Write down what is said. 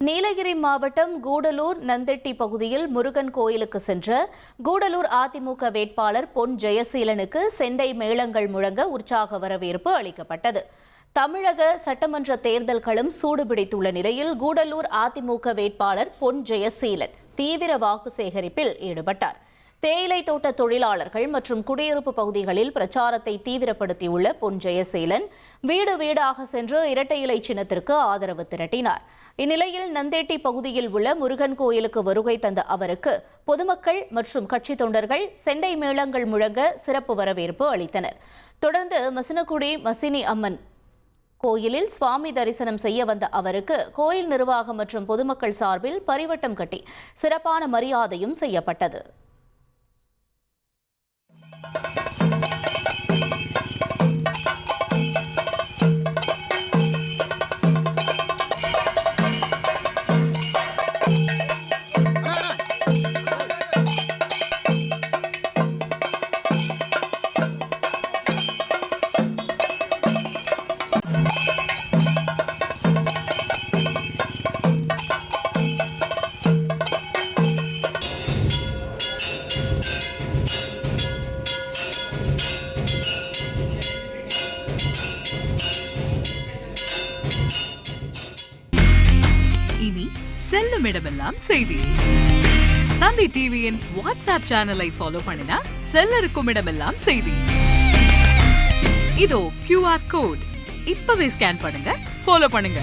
நீலகிரி மாவட்டம் கூடலூர் நந்தெட்டி பகுதியில் முருகன் கோயிலுக்கு சென்ற கூடலூர் அதிமுக வேட்பாளர் பொன் ஜெயசீலனுக்கு செண்டை மேளங்கள் முழங்க உற்சாக வரவேற்பு அளிக்கப்பட்டது. தமிழக சட்டமன்ற தேர்தல்களும் சூடுபிடித்துள்ள நிலையில் கூடலூர் அதிமுக வேட்பாளர் பொன் ஜெயசீலன் தீவிர வாக்கு சேகரிப்பில் ஈடுபட்டார். தேயிலை தோட்ட தொழிலாளர்கள் மற்றும் குடியிருப்பு பகுதிகளில் பிரச்சாரத்தை தீவிரப்படுத்தியுள்ள பொன் ஜெயசீலன் வீடு வீடாக சென்று இரட்டை இலை சின்னத்திற்கு ஆதரவு திரட்டினார். இந்நிலையில் நந்தேட்டி பகுதியில் உள்ள முருகன் கோயிலுக்கு வருகை தந்த அவருக்கு பொதுமக்கள் மற்றும் கட்சி தொண்டர்கள் செண்டை மேளங்கள் முழங்க சிறப்பு வரவேற்பு அளித்தனர். தொடர்ந்து மசினகுடி மசினி அம்மன் கோயிலில் சுவாமி தரிசனம் செய்ய வந்த அவருக்கு கோயில் நிர்வாகம் மற்றும் பொதுமக்கள் சார்பில் பரிவட்டம் கட்டி சிறப்பான மரியாதையும் செய்யப்பட்டது. இனி செல்லும் இடமெல்லாம் செய்தி. தந்தி டிவியின் வாட்ஸ்அப் சேனலை ஃபாலோ பண்ணினா செல்லருக்கும் இடமெல்லாம் செய்தி. இதோ QR கோட் இப்பவே ஸ்கேன் பண்ணுங்க, ஃபாலோ பண்ணுங்க.